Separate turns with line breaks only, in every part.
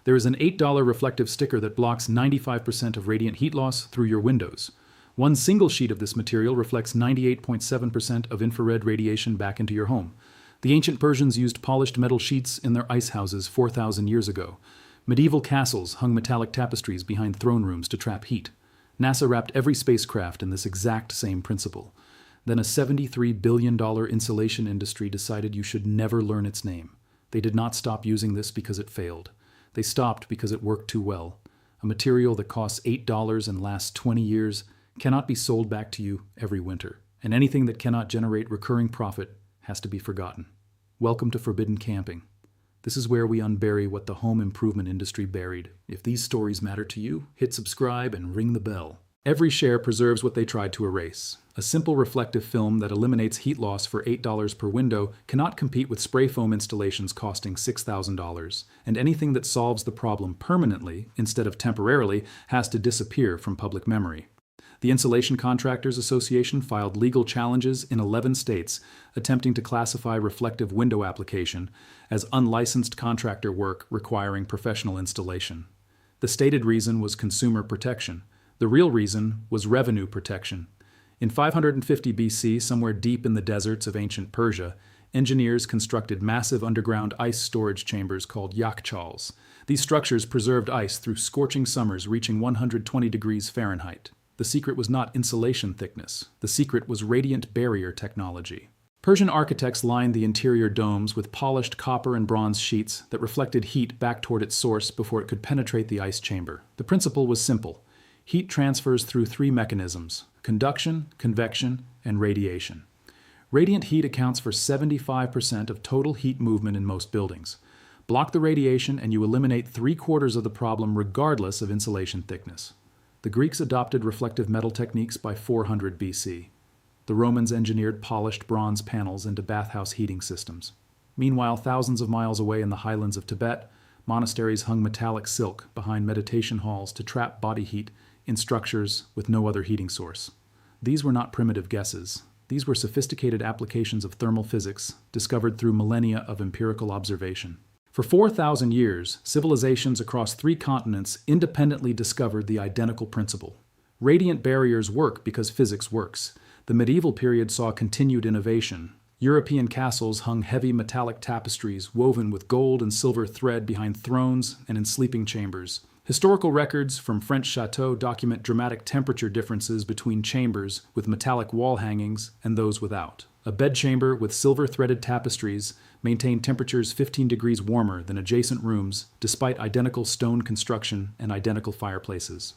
There is an $8 reflective sticker that blocks 95% of radiant heat loss through your windows. One single sheet of this material reflects 98.7% of infrared radiation back into your home. The ancient Persians used polished metal sheets in their ice houses 4,000 years ago. Medieval castles hung metallic tapestries behind throne rooms to trap heat. NASA wrapped every spacecraft in this exact same principle. Then a $73 billion insulation industry decided you should never learn its name. They did not stop using this because it failed. They stopped because it worked too well. A material that costs $8 and lasts 20 years cannot be sold back to you every winter. And anything that cannot generate recurring profit has to be forgotten. Welcome to Forbidden Camping. This is where we unbury what the home improvement industry buried. If these stories matter to you, hit subscribe and ring the bell. Every share preserves what they tried to erase. A simple reflective film that eliminates heat loss for $8 per window cannot compete with spray foam installations costing $6,000, and anything that solves the problem permanently, instead of temporarily, has to disappear from public memory. The Insulation Contractors Association filed legal challenges in 11 states, attempting to classify reflective window application as unlicensed contractor work requiring professional installation. The stated reason was consumer protection. The real reason was revenue protection. In 550 BC, somewhere deep in the deserts of ancient Persia, engineers constructed massive underground ice storage chambers called yakhchals. These structures preserved ice through scorching summers reaching 120 degrees Fahrenheit. The secret was not insulation thickness. The secret was radiant barrier technology. Persian architects lined the interior domes with polished copper and bronze sheets that reflected heat back toward its source before it could penetrate the ice chamber. The principle was simple. Heat transfers through three mechanisms: conduction, convection, and radiation. Radiant heat accounts for 75% of total heat movement in most buildings. Block the radiation and you eliminate 3/4 of the problem regardless of insulation thickness. The Greeks adopted reflective metal techniques by 400 BC. The Romans engineered polished bronze panels into bathhouse heating systems. Meanwhile, thousands of miles away in the highlands of Tibet, monasteries hung metallic silk behind meditation halls to trap body heat in structures with no other heating source. These were not primitive guesses. These were sophisticated applications of thermal physics discovered through millennia of empirical observation. For 4,000 years, civilizations across 3 continents independently discovered the identical principle. Radiant barriers work because physics works. The medieval period saw continued innovation. European castles hung heavy metallic tapestries woven with gold and silver thread behind thrones and in sleeping chambers. Historical records from French chateaux document dramatic temperature differences between chambers with metallic wall hangings and those without. A bedchamber with silver-threaded tapestries maintained temperatures 15 degrees warmer than adjacent rooms, despite identical stone construction and identical fireplaces.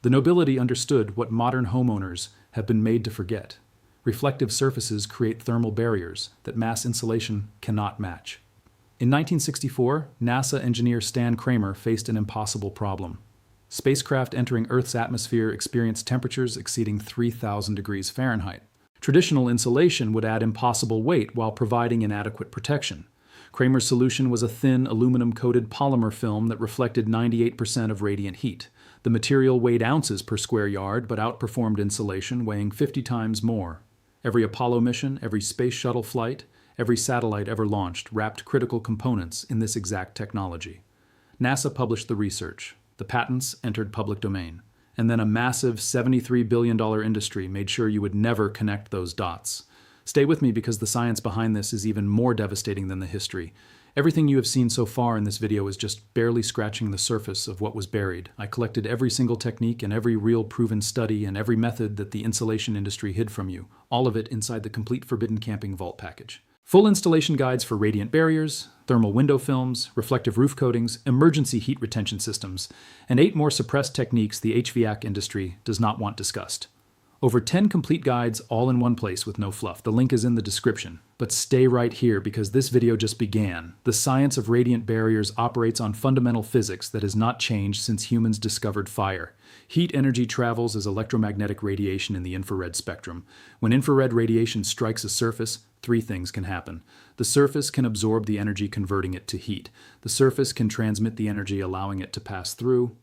The nobility understood what modern homeowners have been made to forget. Reflective surfaces create thermal barriers that mass insulation cannot match. In 1964, NASA engineer Stan Kramer faced an impossible problem. Spacecraft entering Earth's atmosphere experienced temperatures exceeding 3,000 degrees Fahrenheit. Traditional insulation would add impossible weight while providing inadequate protection. Kramer's solution was a thin, aluminum-coated polymer film that reflected 98% of radiant heat. The material weighed ounces per square yard, but outperformed insulation, weighing 50 times more. Every Apollo mission, every space shuttle flight, every satellite ever launched wrapped critical components in this exact technology. NASA published the research. The patents entered public domain. And then a massive $73 billion industry made sure you would never connect those dots. Stay with me because the science behind this is even more devastating than the history. Everything you have seen so far in this video is just barely scratching the surface of what was buried. I collected every single technique and every real proven study and every method that the insulation industry hid from you, all of it inside the complete Forbidden Camping Vault package. Full installation guides for radiant barriers, thermal window films, reflective roof coatings, emergency heat retention systems, and 8 more suppressed techniques the HVAC industry does not want discussed. Over 10 complete guides all in one place with no fluff. The link is in the description. But stay right here because this video just began. The science of radiant barriers operates on fundamental physics that has not changed since humans discovered fire. Heat energy travels as electromagnetic radiation in the infrared spectrum. When infrared radiation strikes a surface, 3 things can happen. The surface can absorb the energy, converting it to heat. The surface can transmit the energy, allowing it to pass through.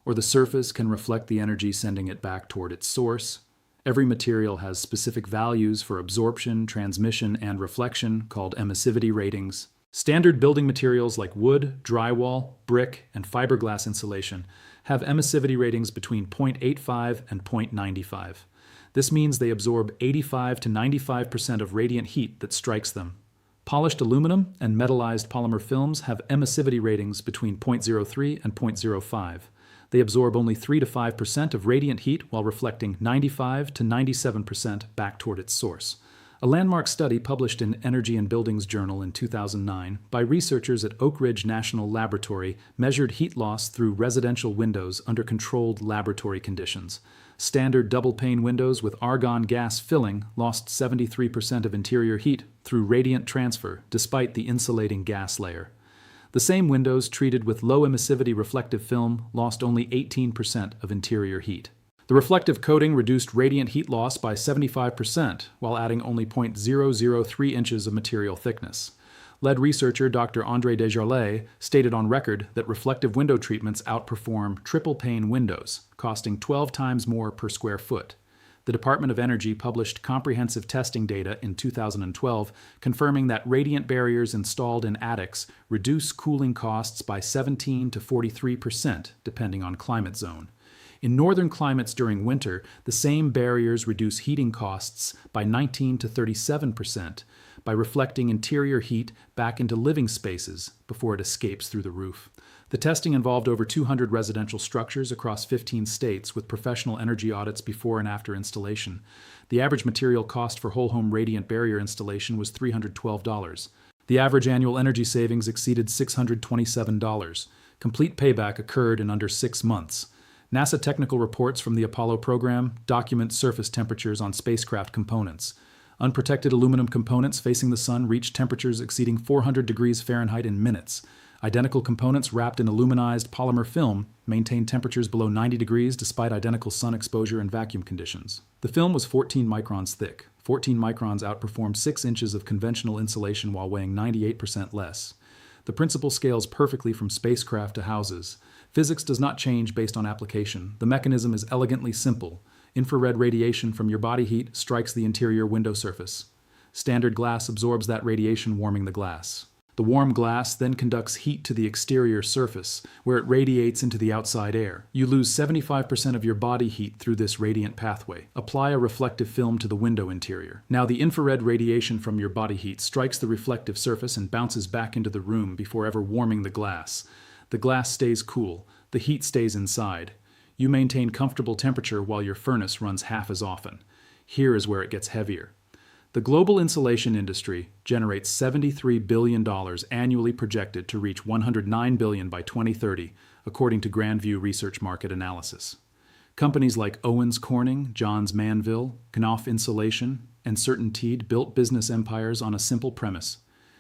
Or the surface can reflect the energy, sending it back toward its source. Every material has specific values for absorption, transmission, and reflection, called emissivity ratings. Standard building materials like wood, drywall, brick, and fiberglass insulation have emissivity ratings between 0.85 and 0.95. This means they absorb 85 to 95% of radiant heat that strikes them. Polished aluminum and metallized polymer films have emissivity ratings between 0.03 and 0.05. They absorb only 3 to 5% of radiant heat while reflecting 95 to 97% back toward its source. A landmark study published in Energy and Buildings Journal in 2009 by researchers at Oak Ridge National Laboratory measured heat loss through residential windows under controlled laboratory conditions. Standard double-pane windows with argon gas filling lost 73% of interior heat through radiant transfer despite the insulating gas layer. The same windows treated with low emissivity reflective film lost only 18% of interior heat. The reflective coating reduced radiant heat loss by 75% while adding only 0.003 inches of material thickness. Lead researcher Dr. André Desjarlais stated on record that reflective window treatments outperform triple-pane windows, costing 12 times more per square foot. The Department of Energy published comprehensive testing data in 2012 confirming that radiant barriers installed in attics reduce cooling costs by 17 to 43% depending on climate zone. In northern climates during winter, the same barriers reduce heating costs by 19 to 37% by reflecting interior heat back into living spaces before it escapes through the roof. The testing involved over 200 residential structures across 15 states with professional energy audits before and after installation. The average material cost for whole home radiant barrier installation was $312. The average annual energy savings exceeded $627. Complete payback occurred in under 6 months. NASA technical reports from the Apollo program document surface temperatures on spacecraft components. Unprotected aluminum components facing the sun reached temperatures exceeding 400 degrees Fahrenheit in minutes. Identical components wrapped in aluminized polymer film maintained temperatures below 90 degrees despite identical sun exposure and vacuum conditions. The film was 14 microns thick. 14 microns outperformed 6 inches of conventional insulation while weighing 98% less. The principle scales perfectly from spacecraft to houses. Physics does not change based on application. The mechanism is elegantly simple. Infrared radiation from your body heat strikes the interior window surface. Standard glass absorbs that radiation, warming the glass. The warm glass then conducts heat to the exterior surface, where it radiates into the outside air. You lose 75% of your body heat through this radiant pathway. Apply a reflective film to the window interior. Now the infrared radiation from your body heat strikes the reflective surface and bounces back into the room before ever warming the glass. The glass stays cool. The heat stays inside. You maintain comfortable temperature while your furnace runs half as often. Here is where it gets heavier. The global insulation industry generates $73 billion annually, projected to reach $109 billion by 2030, according to Grandview Research Market Analysis. Companies like Owens Corning, Johns Manville, Knauf Insulation, and CertainTeed built business empires on a simple premise.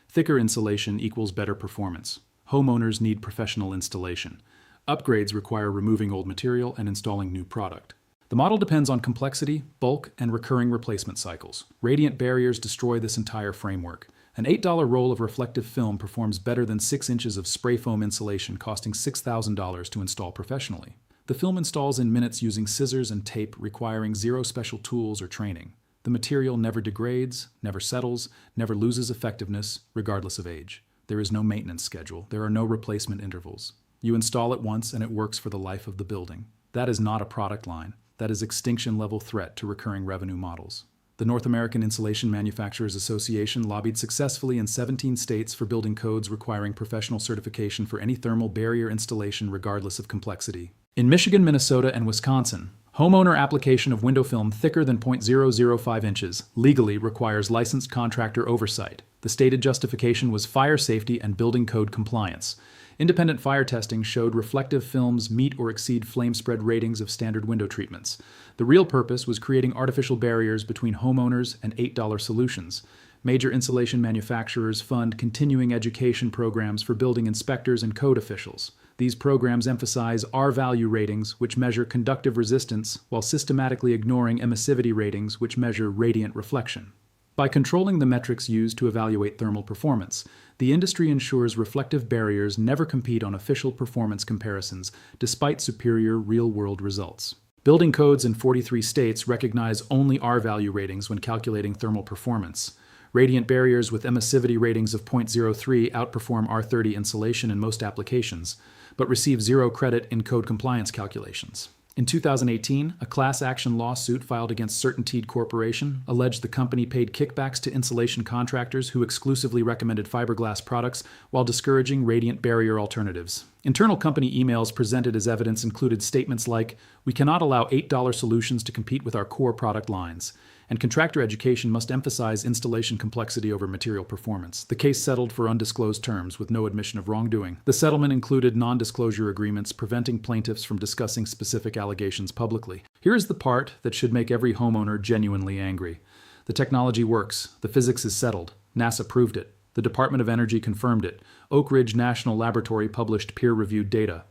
Thicker insulation equals better performance. Homeowners need professional installation. Upgrades require removing old material and installing new product. The model depends on complexity, bulk, and recurring replacement cycles. Radiant barriers destroy this entire framework. An $8 roll of reflective film performs better than 6 inches of spray foam insulation costing $6,000 to install professionally. The film installs in minutes using scissors and tape, requiring zero special tools or training. The material never degrades, never settles, never loses effectiveness, regardless of age. There is no maintenance schedule. There are no replacement intervals. You install it once and it works for the life of the building. That is not a product line. That is extinction-level threat to recurring revenue models. The North American Insulation Manufacturers Association lobbied successfully in 17 states for building codes requiring professional certification for any thermal barrier installation regardless of complexity. In Michigan, Minnesota, and Wisconsin, homeowner application of window film thicker than 0.005 inches legally requires licensed contractor oversight. The stated justification was fire safety and building code compliance. Independent fire testing showed reflective films meet or exceed flame spread ratings of standard window treatments. The real purpose was creating artificial barriers between homeowners and $8 solutions. Major insulation manufacturers fund continuing education programs for building inspectors and code officials. These programs emphasize R-value ratings, which measure conductive resistance, while systematically ignoring emissivity ratings, which measure radiant reflection. By controlling the metrics used to evaluate thermal performance, the industry ensures reflective barriers never compete on official performance comparisons, despite superior real-world results. Building codes in 43 states recognize only R-value ratings when calculating thermal performance. Radiant barriers with emissivity ratings of 0.03 outperform R30 insulation in most applications, but receive zero credit in code compliance calculations. In 2018, a class action lawsuit filed against CertainTeed Corporation alleged the company paid kickbacks to insulation contractors who exclusively recommended fiberglass products while discouraging radiant barrier alternatives. Internal company emails presented as evidence included statements like, "We cannot allow $8 solutions to compete with our core product lines," and contractor education must emphasize installation complexity over material performance. The case settled for undisclosed terms with no admission of wrongdoing. The settlement included non-disclosure agreements preventing plaintiffs from discussing specific allegations publicly. Here is the part that should make every homeowner genuinely angry. The technology works. The physics is settled. NASA proved it. The Department of Energy confirmed it. Oak Ridge National Laboratory published peer-reviewed data.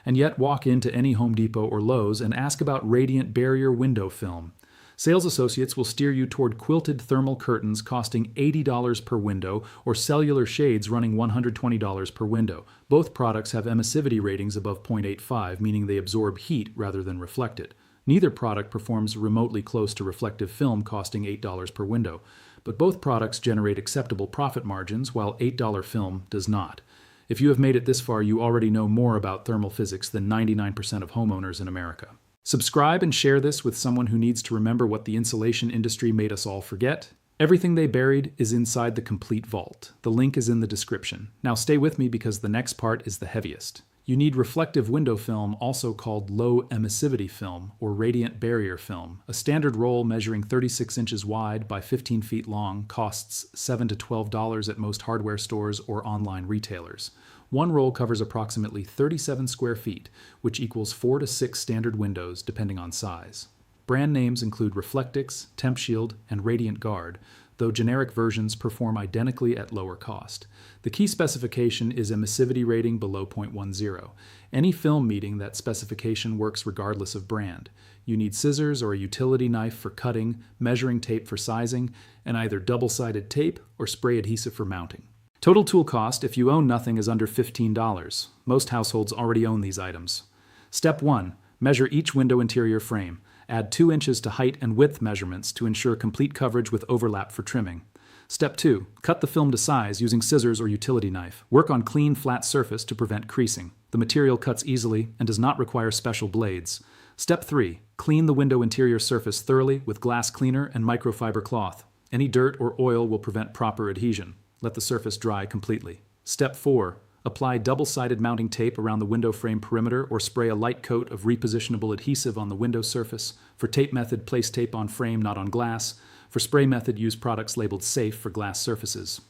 And yet walk into any Home Depot or Lowe's and ask about radiant barrier window film. Sales associates will steer you toward quilted thermal curtains costing $80 per window or cellular shades running $120 per window. Both products have emissivity ratings above 0.85, meaning they absorb heat rather than reflect it. Neither product performs remotely close to reflective film costing $8 per window, but both products generate acceptable profit margins while $8 film does not. If you have made it this far, you already know more about thermal physics than 99% of homeowners in America. Subscribe and share this with someone who needs to remember what the insulation industry made us all forget. Everything they buried is inside the complete vault. The link is in the description. Now stay with me because the next part is the heaviest. You need reflective window film, also called low emissivity film or radiant barrier film. A standard roll measuring 36 inches wide by 15 feet long costs $7 to $12 at most hardware stores or online retailers. One roll covers approximately 37 square feet, which equals 4 to 6 standard windows depending on size. Brand names include Reflectix, TempShield, and Radiant Guard, though generic versions perform identically at lower cost. The key specification is emissivity rating below 0.10. Any film meeting that specification works regardless of brand. You need scissors or a utility knife for cutting, measuring tape for sizing, and either double-sided tape or spray adhesive for mounting. Total tool cost, if you own nothing, is under $15. Most households already own these items. Step 1. Measure each window interior frame. Add 2 inches to height and width measurements to ensure complete coverage with overlap for trimming. Step 2. Cut the film to size using scissors or utility knife. Work on clean, flat surface to prevent creasing. The material cuts easily and does not require special blades. Step 3. Clean the window interior surface thoroughly with glass cleaner and microfiber cloth. Any dirt or oil will prevent proper adhesion. Let the surface dry completely. Step 4. Apply double-sided mounting tape around the window frame perimeter or spray a light coat of repositionable adhesive on the window surface. For tape method, place tape on frame, not on glass. For spray method, use products labeled safe for glass surfaces.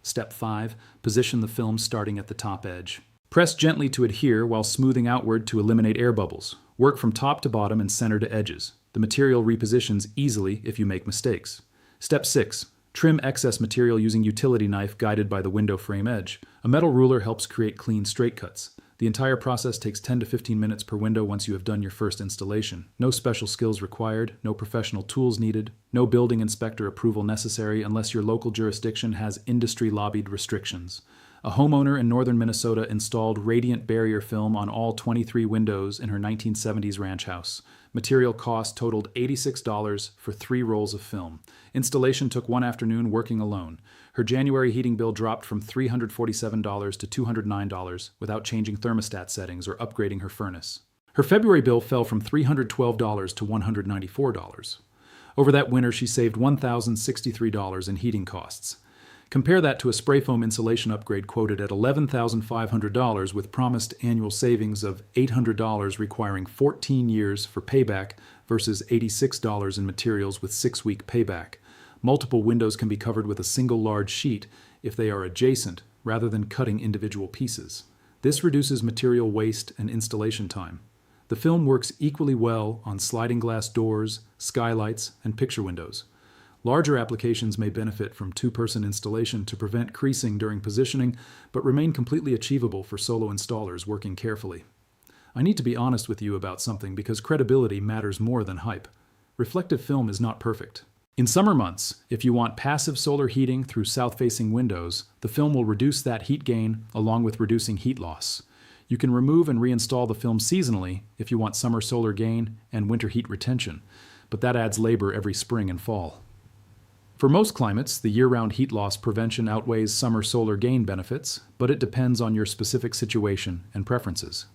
Step 5. Position the film starting at the top edge. Press gently to adhere while smoothing outward to eliminate air bubbles. Work from top to bottom and center to edges. The material repositions easily if you make mistakes. Step 6. Trim excess material using utility knife guided by the window frame edge. A metal ruler helps create clean straight cuts. The entire process takes 10 to 15 minutes per window once you have done your first installation. No special skills required, no professional tools needed, no building inspector approval necessary unless your local jurisdiction has industry-lobbied restrictions. A homeowner in northern Minnesota installed radiant barrier film on all 23 windows in her 1970s ranch house. Material cost totaled $86 for 3 rolls of film. Installation took 1 afternoon working alone. Her January heating bill dropped from $347 to $209 without changing thermostat settings or upgrading her furnace. Her February bill fell from $312 to $194. Over that winter, she saved $1,063 in heating costs. Compare that to a spray foam insulation upgrade quoted at $11,500 with promised annual savings of $800 requiring 14 years for payback versus $86 in materials with 6-week payback. Multiple windows can be covered with a single large sheet if they are adjacent rather than cutting individual pieces. This reduces material waste and installation time. The film works equally well on sliding glass doors, skylights, and picture windows. Larger applications may benefit from 2-person installation to prevent creasing during positioning, but remain completely achievable for solo installers working carefully. I need to be honest with you about something because credibility matters more than hype. Reflective film is not perfect. In summer months, if you want passive solar heating through south-facing windows, the film will reduce that heat gain along with reducing heat loss. You can remove and reinstall the film seasonally if you want summer solar gain and winter heat retention, but that adds labor every spring and fall. For most climates, the year-round heat loss prevention outweighs summer solar gain benefits, but it depends on your specific situation and preferences.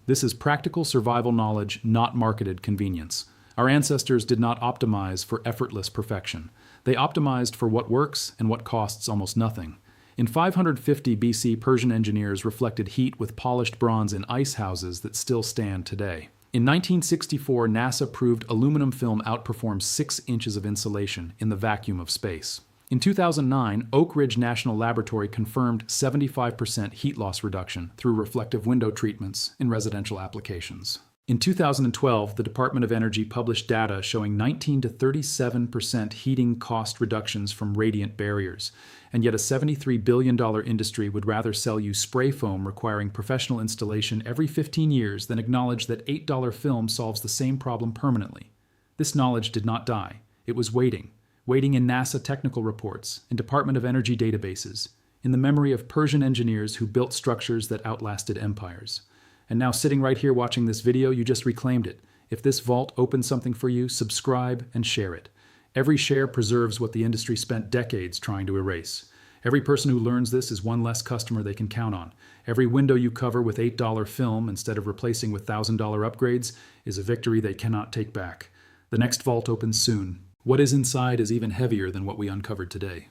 This is practical survival knowledge, not marketed convenience. Our ancestors did not optimize for effortless perfection. They optimized for what works and what costs almost nothing. In 550 BC, Persian engineers reflected heat with polished bronze in ice houses that still stand today. In 1964, NASA proved aluminum film outperforms 6 inches of insulation in the vacuum of space. In 2009, Oak Ridge National Laboratory confirmed 75% heat loss reduction through reflective window treatments in residential applications. In 2012, the Department of Energy published data showing 19 to 37% heating cost reductions from radiant barriers, and yet a $73 billion industry would rather sell you spray foam requiring professional installation every 15 years than acknowledge that $8 film solves the same problem permanently. This knowledge did not die. It was waiting in NASA technical reports, in Department of Energy databases, in the memory of Persian engineers who built structures that outlasted empires. And now sitting right here watching this video, you just reclaimed it. If this vault opened something for you, subscribe and share it. Every share preserves what the industry spent decades trying to erase. Every person who learns this is one less customer they can count on. Every window you cover with $8 film instead of replacing with $1,000 upgrades is a victory they cannot take back. The next vault opens soon. What is inside is even heavier than what we uncovered today.